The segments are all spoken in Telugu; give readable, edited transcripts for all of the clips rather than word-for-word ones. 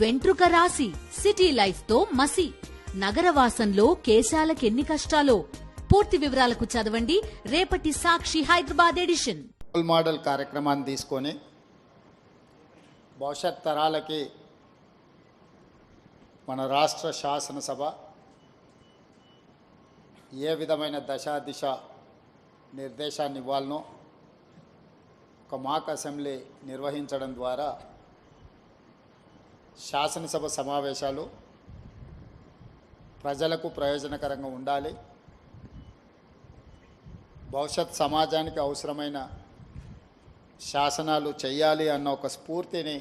వెంట్రుక రాసి సిటీ లైఫ్ తో మసి నగరవాసంలో కేశాలకెన్ని కష్టాలో. పూర్తి వివరాలకు చదవండి రేపటి Sakshi Hyderabad edition. Role model కార్యక్రమాన్ని తీసుకొని భవిష్యత్ తరాలకి మన రాష్ట్ర శాసనసభ ఏ విధమైన దశ నిర్దేశాన్ని ఇవ్వాలనో ఒక మాక్ అసెంబ్లీ నిర్వహించడం ద్వారా శాసనసభ సమావేశాలు ప్రజలకు ప్రయోజనకరంగా ఉండాలి, భవిష్యత్ సమాజానికి అవసరమైన శాసనాలు చేయాలి అన్న ఒక స్ఫూర్తిని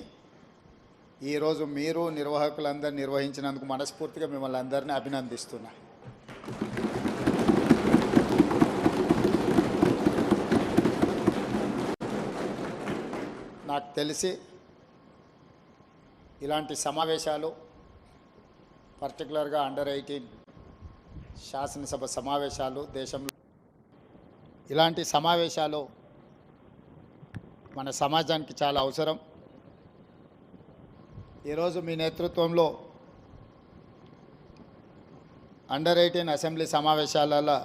ఈరోజు మీరు నిర్వాహకులందరూ నిర్వహించినందుకు మనస్ఫూర్తిగా మిమ్మల్ని అందరినీ అభినందిస్తున్నా. నాకు తెలిసి ఇలాంటి సమావేశాలు పర్టికులర్గా అండర్-18 శాసనసభ సమావేశాలు దేశంలో ఇలాంటి సమావేశాలు మన సమాజానికి చాలా అవసరం. ఈరోజు మీ నేతృత్వంలో అండర్-18 అసెంబ్లీ సమావేశాలలో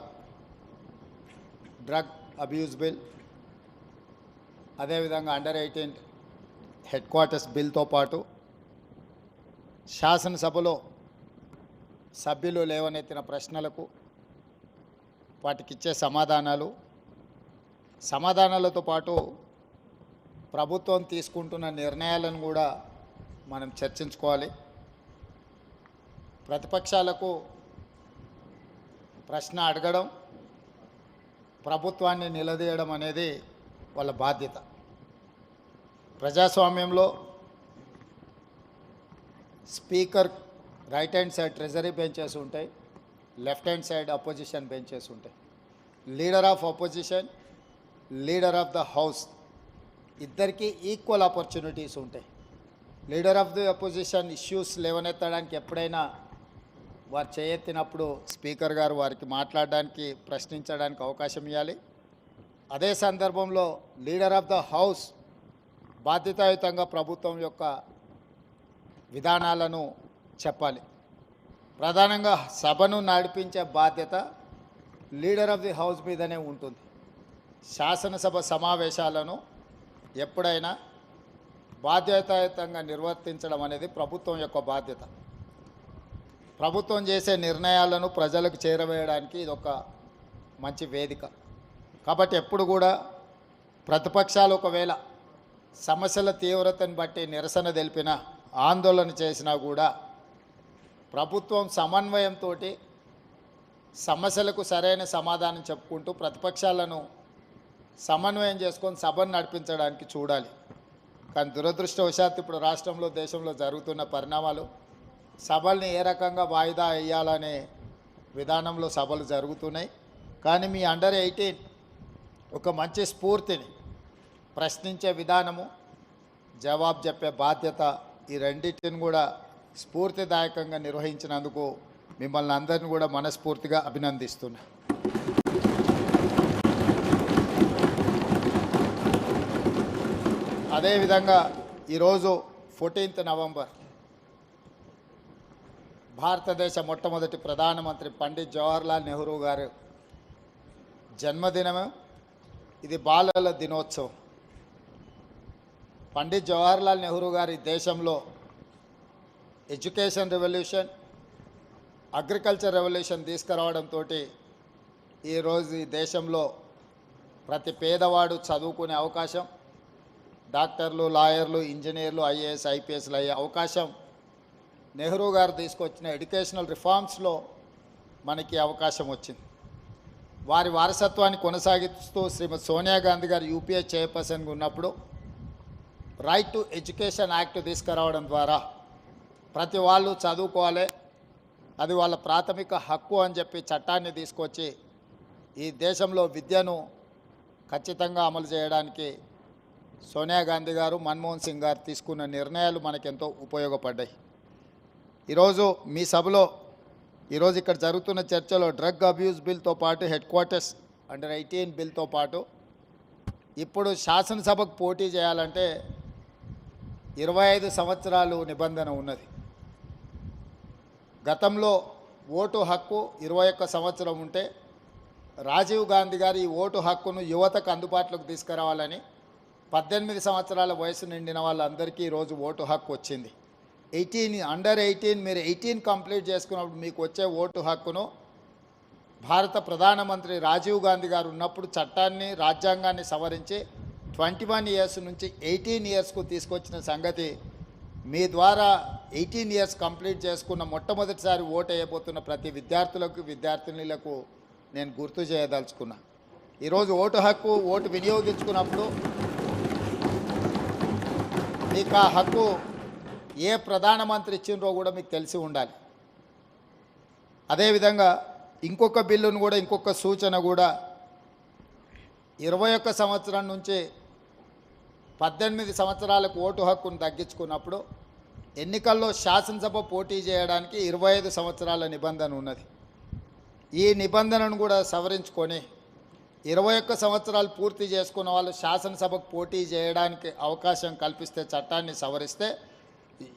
డ్రగ్ అబ్యూస్ బిల్, అదేవిధంగా అండర్-18 హెడ్ క్వార్టర్స్ బిల్తో పాటు శాసనసభలో సభ్యులు లేవనెత్తిన ప్రశ్నలకు వాటికిచ్చే సమాధానాలతో పాటు ప్రభుత్వం తీసుకుంటున్న నిర్ణయాలను కూడా మనం చర్చించుకోవాలి. ప్రతిపక్షాలకు ప్రశ్న అడగడం, ప్రభుత్వాన్ని నిలదీయడం అనేది వాళ్ళ బాధ్యత. ప్రజాస్వామ్యంలో speaker right hand side treasury benches ఉంటాయి, left hand side opposition benches ఉంటాయి. Leader of opposition, leader of the house ఇద్దరికీ ఈక్వల్ ఆపర్చునిటీస్ ఉంటాయి. Leader of the opposition issues లేవనెత్తడానికి ఎప్పుడైనా వారు చేయెత్తినప్పుడు స్పీకర్ గారు వారికి మాట్లాడడానికి, ప్రశ్నించడానికి అవకాశం ఇవ్వాలి. అదే సందర్భంలో లీడర్ ఆఫ్ ద హౌస్ బాధ్యతాయుతంగా ప్రభుత్వం యొక్క విధానాలను చెప్పాలి. ప్రధానంగా సభను నడిపించే బాధ్యత లీడర్ ఆఫ్ ది హౌస్ మీదనే ఉంటుంది. శాసనసభ సమావేశాలను ఎప్పుడైనా బాధ్యతాయుతంగా నిర్వర్తించడం అనేది ప్రభుత్వం యొక్క బాధ్యత. ప్రభుత్వం చేసే నిర్ణయాలను ప్రజలకు చేరవేయడానికి ఇది ఒక మంచి వేదిక. కాబట్టి ఎప్పుడు కూడా ప్రతిపక్షాలు ఒకవేళ సమస్యల తీవ్రతను బట్టి నిరసన తెలిపినా, ఆందోళన చేసినా కూడా ప్రభుత్వం సమన్వయంతో సమస్యలకు సరైన సమాధానం చెప్పుకుంటూ ప్రతిపక్షాలను సమన్వయం చేసుకొని సభను నడిపించడానికి చూడాలి. కానీ దురదృష్టవశాత్తు ఇప్పుడు రాష్ట్రంలో, దేశంలో జరుగుతున్న పరిణామాలు సభల్ని ఏ రకంగా వాయిదా వేయాలనే విధానంలో సభలు జరుగుతున్నాయి. కానీ మీ అండర్-18 ఒక మంచి స్ఫూర్తిని, ప్రశ్నించే విధానము, జవాబు చెప్పే బాధ్యత, ఈ రెండింటిని కూడా స్ఫూర్తిదాయకంగా నిర్వహించినందుకు మిమ్మల్ని అందరిని కూడా మనస్ఫూర్తిగా అభినందిస్తున్నా. అదేవిధంగా ఈరోజు 14th నవంబర్ భారతదేశ మొట్టమొదటి ప్రధానమంత్రి పండిత్ జవహర్లాల్ నెహ్రూ గారు జన్మదినము. ఇది బాలల దినోత్సవం. పండిత్ జవహర్లాల్ నెహ్రూ గారి దేశంలో ఎడ్యుకేషన్ రెవల్యూషన్, అగ్రికల్చర్ రెవల్యూషన్ తీసుకురావడంతో ఈరోజు ఈ దేశంలో ప్రతి పేదవాడు చదువుకునే అవకాశం, డాక్టర్లు, లాయర్లు, ఇంజనీర్లు, ఐఏఎస్, ఐపీఎస్లు అయ్యే అవకాశం నెహ్రూ గారు తీసుకొచ్చిన ఎడ్యుకేషనల్ రిఫార్మ్స్లో మనకి అవకాశం వచ్చింది. వారి వారసత్వాన్ని కొనసాగిస్తూ శ్రీమతి సోనియా గాంధీ గారు యూపీఏ చైర్పర్సన్గా ఉన్నప్పుడు రైట్ టు ఎడ్యుకేషన్ యాక్ట్ తీసుకురావడం ద్వారా ప్రతి వాళ్ళు చదువుకోవాలి, అది వాళ్ళ ప్రాథమిక హక్కు అని చెప్పి చట్టాన్ని తీసుకొచ్చి ఈ దేశంలో విద్యను ఖచ్చితంగా అమలు చేయడానికి సోనియా గాంధీ గారు, మన్మోహన్ సింగ్ గారు తీసుకున్న నిర్ణయాలు మనకెంతో ఉపయోగపడ్డాయి. ఈరోజు మీ సభలో ఈరోజు ఇక్కడ జరుగుతున్న చర్చలో డ్రగ్ అబ్యూస్ బిల్తో పాటు హెడ్ క్వార్టర్స్ అండర్-18 బిల్తో పాటు ఇప్పుడు శాసనసభకు పోటీ చేయాలంటే 25 సంవత్సరాలు నిబంధన ఉన్నది. గతంలో ఓటు హక్కు 21 సంవత్సరం ఉంటే రాజీవ్ గాంధీ గారు ఈ ఓటు హక్కును యువతకు అందుబాటులోకి తీసుకురావాలని 18 సంవత్సరాల వయసు నిండిన వాళ్ళందరికీ ఈరోజు ఓటు హక్కు వచ్చింది. అండర్ 18 మీరు 18 కంప్లీట్ చేసుకున్నప్పుడు మీకు వచ్చే ఓటు హక్కును భారత ప్రధానమంత్రి రాజీవ్ గాంధీ గారు ఉన్నప్పుడు చట్టాన్ని రాజ్యాంగాన్ని సవరించి 21 ఇయర్స్ నుంచి 18 ఇయర్స్కు తీసుకొచ్చిన సంగతి మీ ద్వారా 18 ఇయర్స్ కంప్లీట్ చేసుకున్న మొట్టమొదటిసారి ఓటు వేయబోతున్న ప్రతి విద్యార్థులకు విద్యార్థినులకు నేను గుర్తు చేయదలుచుకున్నా. ఈరోజు ఓటు హక్కు ఓటు వినియోగించుకున్నప్పుడు మీకు ఆ హక్కు ఏ ప్రధానమంత్రి ఇచ్చిండ్రో కూడా మీకు తెలిసి ఉండాలి. అదేవిధంగా ఇంకొక బిల్లును కూడా ఇంకొక సూచన కూడా 21 సంవత్సరం నుంచి 18 సంవత్సరాలకు ఓటు హక్కును తగ్గించుకున్నప్పుడు ఎన్నికల్లో శాసనసభ పోటీ చేయడానికి 25 సంవత్సరాల నిబంధన ఉన్నది. ఈ నిబంధనను కూడా సవరించుకొని 21 సంవత్సరాలు పూర్తి చేసుకున్న వాళ్ళు శాసనసభకు పోటీ చేయడానికి అవకాశం కల్పిస్తే, చట్టాన్ని సవరిస్తే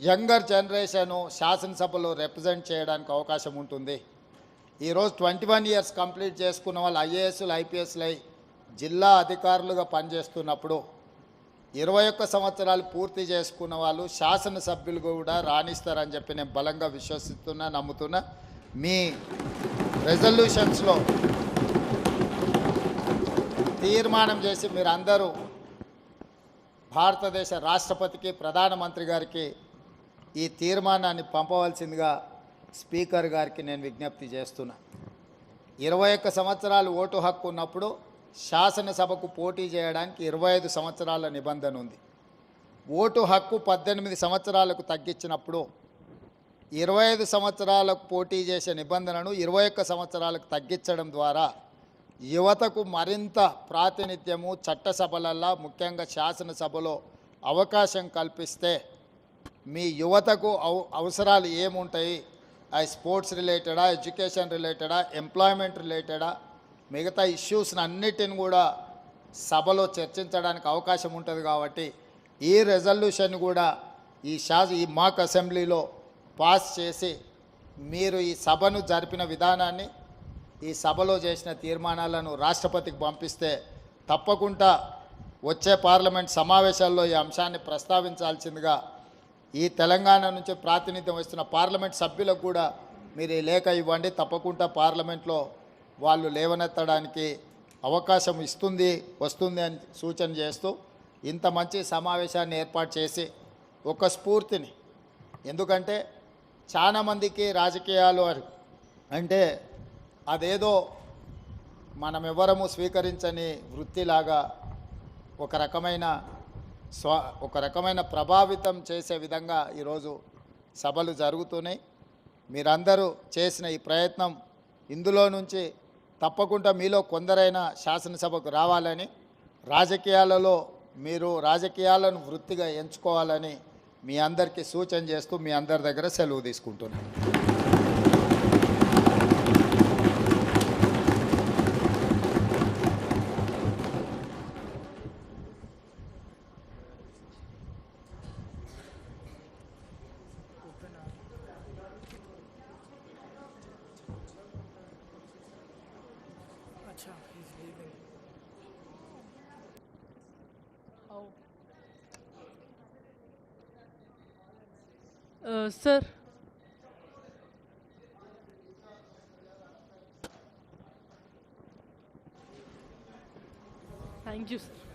యంగర్ జనరేషను శాసనసభలో రిప్రజెంట్ చేయడానికి అవకాశం ఉంటుంది. ఈరోజు 21 ఇయర్స్ కంప్లీట్ చేసుకున్న వాళ్ళు ఐఏఎస్లు ఐపీఎస్లు అయి జిల్లా అధికారులుగా పనిచేస్తున్నప్పుడు 21 సంవత్సరాలు పూర్తి చేసుకున్న వాళ్ళు శాసనసభ్యులు కూడా రాణిస్తారని చెప్పి నేను బలంగా విశ్వసిస్తున్నా, నమ్ముతున్నా. మీ రెజల్యూషన్స్లో తీర్మానం చేసి మీరందరూ భారతదేశ రాష్ట్రపతికి ప్రధానమంత్రి గారికి ఈ తీర్మానాన్ని పంపవలసిందిగా స్పీకర్ గారికి నేను విజ్ఞప్తి చేస్తున్నా. 21 సంవత్సరాలు ఓటు హక్కు ఉన్నప్పుడు శాసనసభకు పోటీ చేయడానికి 25 సంవత్సరాల నిబంధన ఉంది. ఓటు హక్కు 18 సంవత్సరాలకు తగ్గించినప్పుడు 25 సంవత్సరాలకు పోటీ చేసే నిబంధనను 21 సంవత్సరాలకు తగ్గించడం ద్వారా యువతకు మరింత ప్రాతినిధ్యము చట్టసభలల్లో ముఖ్యంగా శాసనసభలో అవకాశం కల్పిస్తే మీ యువతకు అవసరాలు ఏముంటాయి, ఆ స్పోర్ట్స్ రిలేటెడా, ఎడ్యుకేషన్ రిలేటెడా, ఎంప్లాయ్మెంట్ రిలేటెడా, మిగతా ఇష్యూస్ని అన్నిటిని కూడా సభలో చర్చించడానికి అవకాశం ఉంటుంది. కాబట్టి ఈ రెజల్యూషన్ కూడా ఈ మాక్ అసెంబ్లీలో పాస్ చేసి మీరు ఈ సభను జరిపిన విధానాన్ని, ఈ సభలో చేసిన తీర్మానాలను రాష్ట్రపతికి పంపిస్తే తప్పకుండా వచ్చే పార్లమెంట్ సమావేశాల్లో ఈ అంశాన్ని ప్రస్తావించాల్సిందిగా ఈ తెలంగాణ నుంచి ప్రాతినిధ్యం వస్తున్న పార్లమెంట్ సభ్యులకు కూడా మీరు ఈ లేఖ ఇవ్వండి. తప్పకుండా పార్లమెంట్లో వాళ్ళు లేవనెత్తడానికి అవకాశం వస్తుంది అని సూచన చేస్తూ ఇంత మంచి సమావేశాన్ని ఏర్పాటు చేసి ఒక స్ఫూర్తిని, ఎందుకంటే చాలామందికి రాజకీయాలు అంటే అదేదో మనమెవరము స్వీకరించని వృత్తిలాగా ఒక రకమైన ప్రభావితం చేసే విధంగా ఈరోజు సభలు జరుగుతున్నాయి. మీరందరూ చేసిన ఈ ప్రయత్నం, ఇందులో నుంచి తప్పకుండా మీలో కొందరైనా శాసనసభకు రావాలని, రాజకీయాలలో మీరు రాజకీయాలను వృత్తిగా ఎంచుకోవాలని మీ అందరికీ సూచన చేస్తూ మీ అందరి దగ్గర సెలవు తీసుకుంటున్నాను. Sir, thank you, sir.